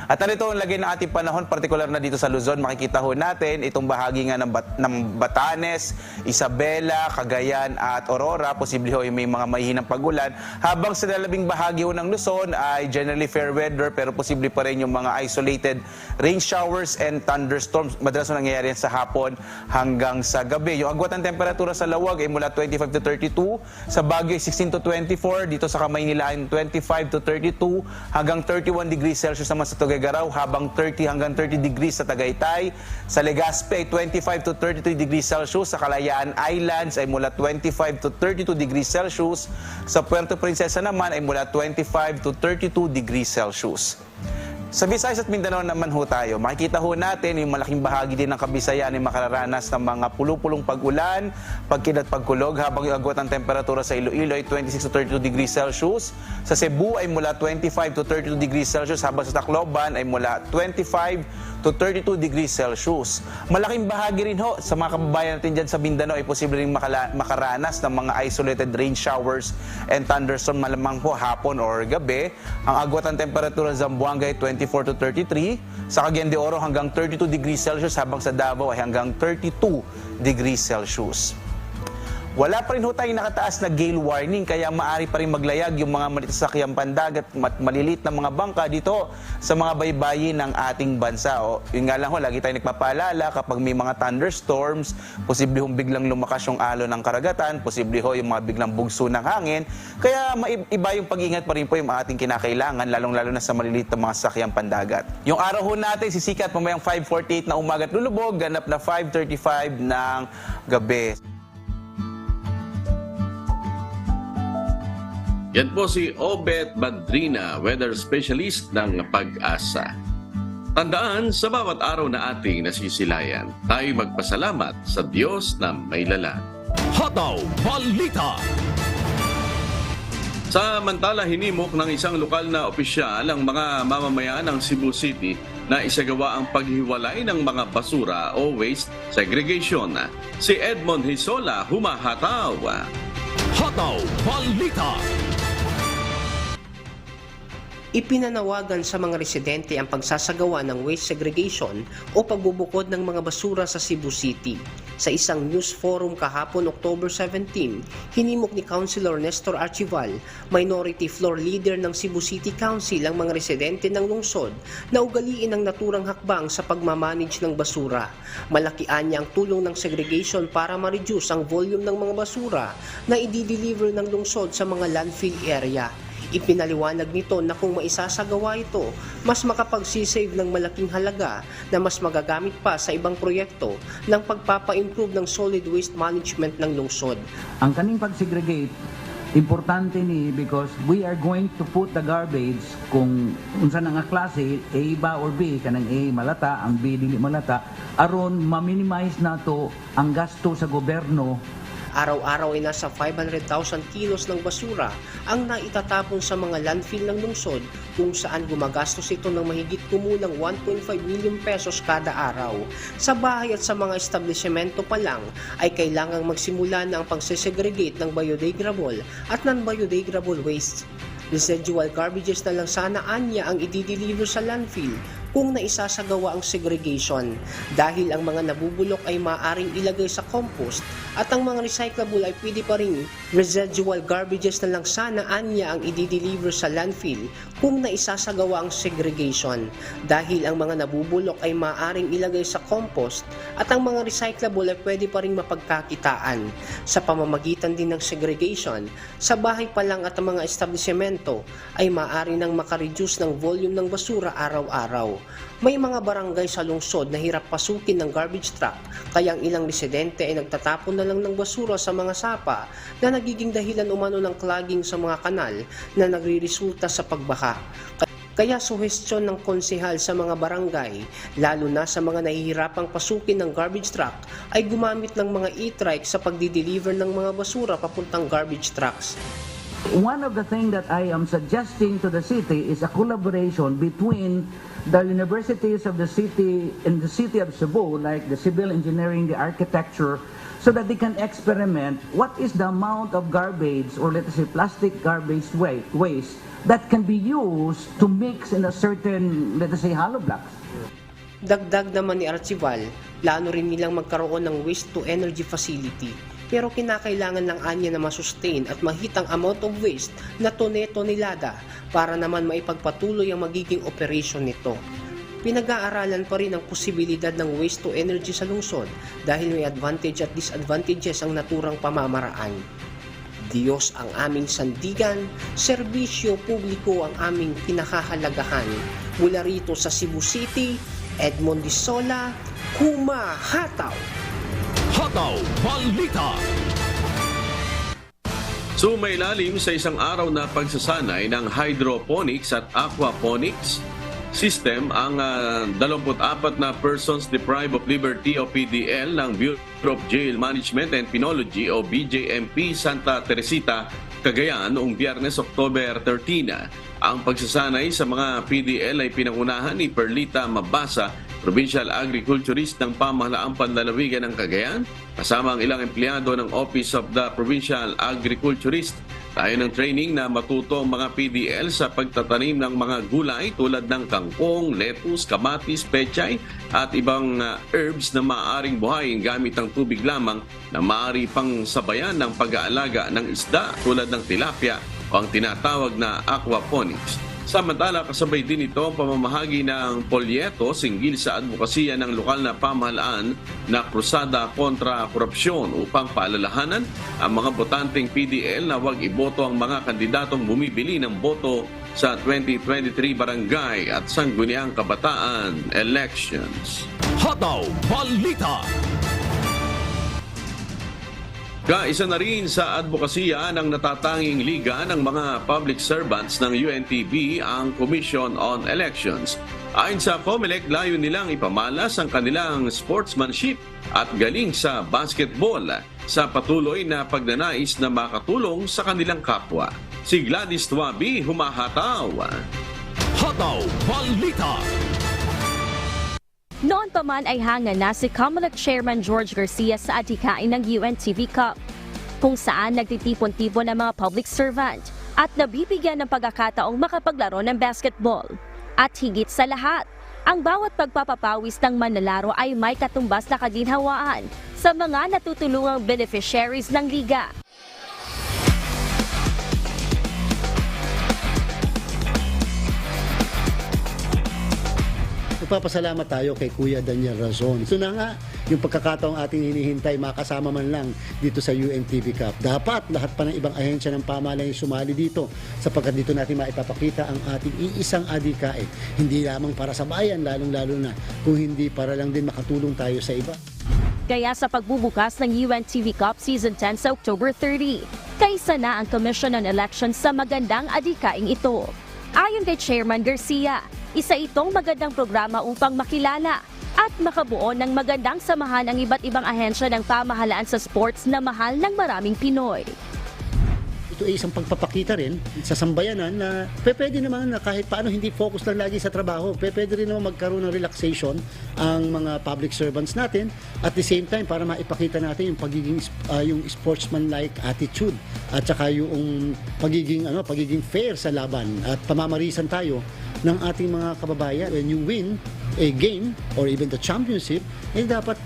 At narito ang lagay ng ating panahon, particular na dito sa Luzon, makikita ho natin itong bahagi nga ng Batanes, Isabela, Cagayan at Aurora, posible ho yung may mga mahihinang pag-ulan. Habang sa lalabing bahagi ho ng Luzon ay generally fair weather, pero posible pa rin yung mga isolated rain showers and thunderstorms. Madalas ho nangyayari yan sa hapon hanggang sa gabi. Yung agwat ng temperatura sa Lawag ay mula 25 to 32, sa Baguio ay 16 to 24, dito sa Kamaynilaan 25 to 32, hanggang 31 degrees Celsius naman sa Tuguegarao, habang 30 hanggang 30 degrees sa Tagaytay. Sa Legazpi ay 25 to 33 degrees Celsius. Sa Kalayaan Islands ay mula 25 to 32 degrees Celsius. Sa Puerto Princesa naman ay mula 25 to 32 degrees Celsius. Sa Visayas at Mindanao naman ho tayo, makikita ho natin yung malaking bahagi din ng Kabisayan ay makararanas ng mga pulupulong pag-ulan, pagkid at pagkulog, habang yung agwat ng temperatura sa Iloilo ay 26 to 32 degrees Celsius. Sa Cebu ay mula 25 to 32 degrees Celsius, habang sa Tacloban ay mula 25 to 32 degrees Celsius. Malaking bahagi rin ho sa mga kababayan natin dyan sa Mindanao ay posible rin makaranas ng mga isolated rain showers and thunderstorm malamang po hapon or gabi. Ang agwat ng temperatura sa Zamboanga ay 24 to 33, sa Cagayan de Oro hanggang 32 degrees Celsius, habang sa Davao ay hanggang 32 degrees Celsius. Wala pa rin ho tayong nakataas na gale warning, kaya maaari pa rin maglayag yung mga maliliit pandagat at malilit na mga bangka dito sa mga baybayin ng ating bansa. O, yun nga lang ho, lagi tayong nagpapaalala kapag may mga thunderstorms, posible hong biglang lumakas yung alon ng karagatan, posible ho yung mga biglang bugso ng hangin. Kaya iba yung pag-ingat pa rin po yung ating kinakailangan, lalong-lalo na sa maliliit na mga sakyang pandagat. Yung araw ho natin sisikat mamayang 5:48 na umaga at lulubog, ganap na 5:35 ng gabi. Yan po si Obet Badrina, weather specialist ng Pag-asa. Tandaan, sa bawat araw na ating nasisilayan, tayo magpasalamat sa Diyos na may lala. Hataw Balita. Samantala, hinimok ng isang lokal na opisyal ang mga mamamayan ng Cebu City na isagawa ang paghiwalay ng mga basura o waste segregation. Si Edmond Hisola, humahataw. Hataw Balita. Ipinanawagan sa mga residente ang pagsasagawa ng waste segregation o pagbubukod ng mga basura sa Cebu City. Sa isang news forum kahapon October 17, hinimok ni Councilor Nestor Archival, minority floor leader ng Cebu City Council, ang mga residente ng lungsod na ugaliin ang naturang hakbang sa pagmamanage ng basura. Malakian niya ang tulong ng segregation para ma-reduce ang volume ng mga basura na i-deliver ng lungsod sa mga landfill area. Ipinaliwanag nito na kung maisasagawa ito, mas makapagsisave ng malaking halaga na mas magagamit pa sa ibang proyekto ng pagpapa-improve ng solid waste management ng lungsod. Ang kaning pag-segregate, importante ni because we are going to put the garbage kung unsa na nga klase, A ba or B, kanang A malata, ang B dili malata, aron ma-minimize nato ang gasto sa gobyerno. Araw-araw ay nasa 500,000 kilos ng basura ang naitatapon sa mga landfill ng lungsod kung saan gumagastos ito ng mahigit kumulang 1.5 million pesos kada araw. Sa bahay at sa mga establishmento pa lang ay kailangang magsimula na ang pagsesegregate ng biodegradable at non-biodegradable waste. Residual garbages na lang sana anya ang i-deliver sa landfill kung naisasagawa ang segregation dahil ang mga nabubulok ay maaaring ilagay sa compost at ang mga recyclable ay pwede pa rin residual garbages na lang sana anya ang i-deliver sa landfill kung naisasagawa ang segregation dahil ang mga nabubulok ay maaaring ilagay sa compost at ang mga recyclable ay pwede pa rin mapagkakitaan sa pamamagitan din ng segregation sa bahay pa lang at ang mga establishmento ay maaari nang makareduce ng volume ng basura araw-araw. May mga barangay sa lungsod na hirap pasukin ng garbage truck kaya ang ilang residente ay nagtatapon na lang ng basura sa mga sapa na nagiging dahilan umano ng clogging sa mga kanal na nagriresulta sa pagbaha. Kaya suhestyon ng konsehal sa mga barangay, lalo na sa mga nahihirapang pasukin ng garbage truck, ay gumamit ng mga e-trike sa pagdi-deliver ng mga basura papuntang garbage trucks. One of the things that I am suggesting to the city is a collaboration between the universities of the city and the city of Cebu, like the civil engineering, the architecture, so that they can experiment what is the amount of garbage or let us say plastic garbage waste that can be used to mix in a certain, let us say, hollow blocks. Dagdag naman ni Archival, plano rin nilang magkaroon ng waste-to-energy facility. Pero kinakailangan lang anya na masustain at mahitang amount of waste na tone-tonelada para naman maipagpatuloy ang magiging operation nito. Pinag-aaralan pa rin ang posibilidad ng waste-to-energy sa lungsod dahil may advantage at disadvantages ang naturang pamamaraan. Diyos ang aming sandigan, serbisyo publiko ang aming pinakahalagahan. Mula rito sa Cebu City, Edmond Disola, Humahataw! Hataw Balita. Sumailalim sa isang araw na pagsasanay ng hydroponics at aquaponics system ang 24 na persons deprived of liberty o PDL ng Bureau of Jail Management and Penology o BJMP Santa Teresita, Cagayan noong Biyernes, October 13. Ang pagsasanay sa mga PDL ay pinangunahan ni Perlita Mabasa, Provincial Agriculturist ng Pamahalaang Panlalawigan ng Cagayan, kasama ang ilang empleyado ng Office of the Provincial Agriculturist. Tayo ng training na matuto ang mga PDL sa pagtatanim ng mga gulay tulad ng kangkong, lettuce, kamatis, pechay at ibang herbs na maaaring buhayin gamit ang tubig lamang na maaari pang sabayan ng pag-aalaga ng isda tulad ng tilapia o ang tinatawag na aquaponics. Samantala, kasabay din ito ang pamamahagi ng polyeto singgil sa advokasya ng lokal na pamahalaan na krusada kontra korupsyon upang paalalahanan ang mga botanteng PDL na huwag iboto ang mga kandidatong bumibili ng boto sa 2023 Barangay at Sangguniang Kabataan elections. Hataw Balita. Kaisa na rin sa advokasya ng natatanging liga ng mga public servants ng UNTB ang Commission on Elections. Ayon sa COMELEC, layo nilang ipamalas ang kanilang sportsmanship at galing sa basketball sa patuloy na pagnanais na makatulong sa kanilang kapwa. Si Gladys Tuabi, humahataw. Hataw Balita. Noon pa man ay hanga na si COMELEC Chairman George Garcia sa adhikain ng UNTV Cup, kung saan nagtitipon-tipon ang mga public servant at nabibigyan ng pagkakataong makapaglaro ng basketball. At higit sa lahat, ang bawat pagpapapawis ng manlalaro ay may katumbas na kaginhawaan sa mga natutulungang beneficiaries ng liga. Nagpapasalamat tayo kay Kuya Daniel Razon. Ito na nga, yung pagkakataong ating hinihintay, makasama man lang dito sa UNTV Cup. Dapat lahat pa ng ibang ahensya ng pamahalaan sumali dito sapagkat dito natin maipapakita ang ating iisang adhikain. Hindi lamang para sa bayan, lalong-lalo na kung hindi para lang din makatulong tayo sa iba. Kaya sa pagbubukas ng UNTV Cup Season 10 sa October 30, kaisa na ang Commission on Elections sa magandang adhikaing ito. Ayon kay Chairman Garcia, isa itong magandang programa upang makilala at makabuo ng magandang samahan ang iba't ibang ahensya ng pamahalaan sa sports na mahal ng maraming Pinoy. Ito ay isang pagpapakita rin sa sambayanan na pwede naman na kahit paano hindi focus lang lagi sa trabaho. Pwede rin naman magkaroon ng relaxation ang mga public servants natin at the same time para maipakita natin yung pagiging yung sportsman-like attitude at saka yung pagiging fair sa laban at pamamarisan tayo ng ating mga kababayan. When you win a game or even the championship, dapat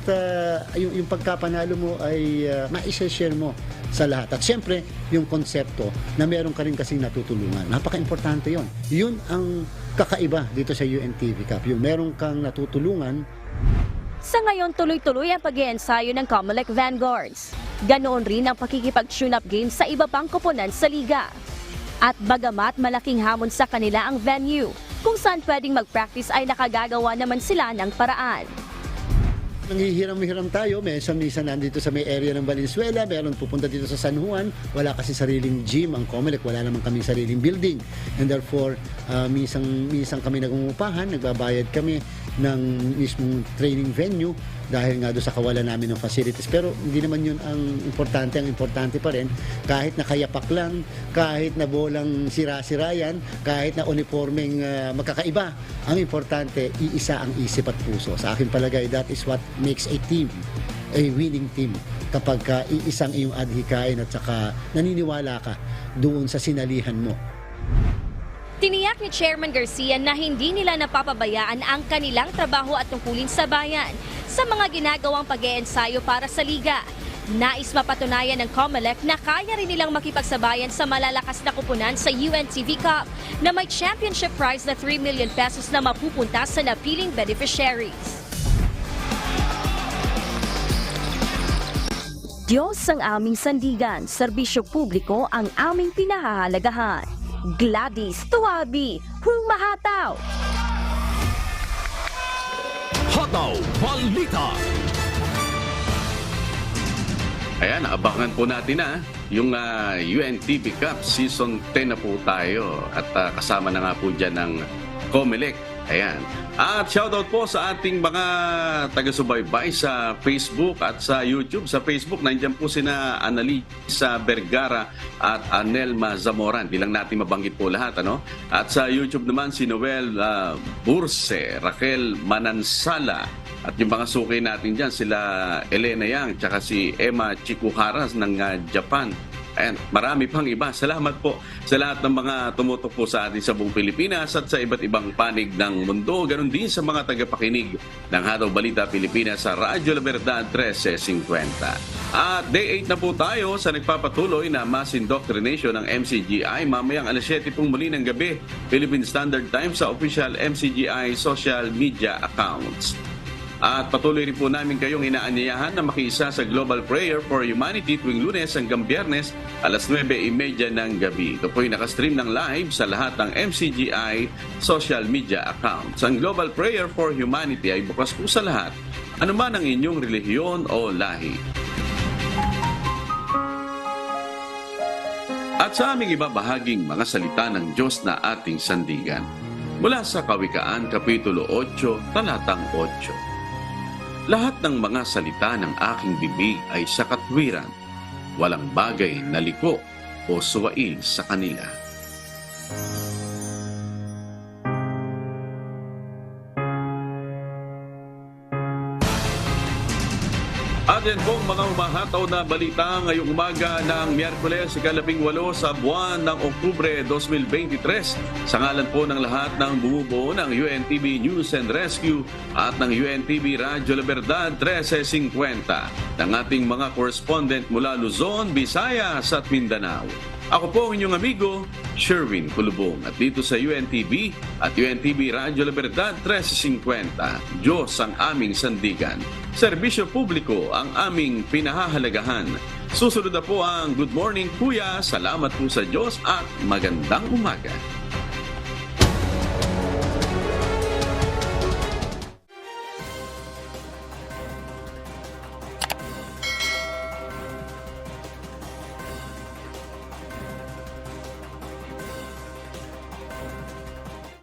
yung pagkapanalo mo ay ma-share mo sa lahat. At siyempre, yung konsepto na meron ka rin kasing natutulungan. Napaka-importante yon. Yun ang kakaiba dito sa UNTV Cup. Yung meron kang natutulungan. Sa ngayon, tuloy-tuloy ang pag-iensayo ng COMELEC Vanguards. Ganoon rin ang pakikipag-tune-up games sa iba pang koponan sa liga. At bagamat malaking hamon sa kanila ang venue, kung saan pwedeng mag-practice ay nakagagawa naman sila ng paraan. Nanghihiram-hiram tayo, minsan nandito sa may area ng Valenzuela, meron pupunta dito sa San Juan, wala kasi sariling gym ang COMELEC, wala naman kaming sariling building. And therefore, minsan kami nagungupahan, nagbabayad kami ng mismong training venue dahil nga doon sa kawalan namin ng facilities. Pero hindi naman yun ang importante. Ang importante pa rin, kahit nakayapak lang, kahit na bolang sira-sirayan, kahit na uniformeng magkakaiba, ang importante, iisa ang isip at puso. Sa akin palagay, that is what makes a team, a winning team. Kapag iisang iyong adhikain at saka naniniwala ka doon sa sinalihan mo. Tiniyak ni Chairman Garcia na hindi nila napapabayaan ang kanilang trabaho at tungkulin sa bayan sa mga ginagawang pag-iensayo para sa liga. Nais mapatunayan ng COMELEC na kaya rin nilang makipagsabayan sa malalakas na kupunan sa UNTV Cup na may championship prize na 3 million pesos na mapupunta sa napiling beneficiaries. Diyos ang aming sandigan, serbisyo publiko ang aming pinahahalagahan. Gladys Tuabi, humahataw! Hataw Balita! Ayan, abangan po natin yung UNTV Cup Season 10 na po tayo at kasama na nga po dyan ng COMELEC. Ayan. At shoutout po sa ating mga taga-subaybay sa Facebook at sa YouTube. Sa Facebook, nandiyan po sina Annalisa Vergara at Anelma Zamoran. Di lang natin mabanggit po lahat, ano? At sa YouTube naman, si Noel Burse, Raquel Manansala, at yung mga suki natin dyan, sila Elena Yang, tsaka si Emma Chikuharas ng Japan. Ayan, marami pang iba. Salamat po sa lahat ng mga tumutok po sa atin sa buong Pilipinas at sa iba't ibang panig ng mundo. Ganon din sa mga tagapakinig ng Hataw Balita Pilipinas sa Radyo La Verdad 1350. At day 8 na po tayo sa nagpapatuloy na mass indoctrination ng MCGI. Mamayang alas 7 pong muli ng gabi, Philippine Standard Time sa official MCGI social media accounts. At patuloy rin po namin kayong inaanyayahan na makiisa sa Global Prayer for Humanity tuwing Lunes hanggang Biyernes alas 9:30 ng gabi. Ito po ay nakastream ng live sa lahat ng MCGI social media accounts. Ang Global Prayer for Humanity ay bukas po sa lahat, anuman ang inyong relihiyon o lahi. At sa aming ibabahaging mga salita ng Diyos na ating sandigan, mula sa Kawikaan, Kapitulo 8, Talatang 8. Lahat ng mga salita ng aking bibig ay sa katwiran, walang bagay na liko o suwail sa kanila. At yan pong mga humahataw na balita ngayong umaga ng Miyerkules, ika-18 sa buwan ng Oktubre 2023. Sa ngalan po ng lahat ng bumubuo ng UNTV News and Rescue at ng UNTV Radyo La Verdad 1350, ng ating mga correspondent mula Luzon, Visayas at Mindanao. Ako po ang inyong amigo, Sherwin Kulubong. At dito sa UNTV at UNTV Radyo Libertad 1350, Diyos ang aming sandigan. Serbisyo publiko ang aming pinahahalagahan. Susunod na po ang Good Morning Kuya. Salamat po sa Diyos at magandang umaga.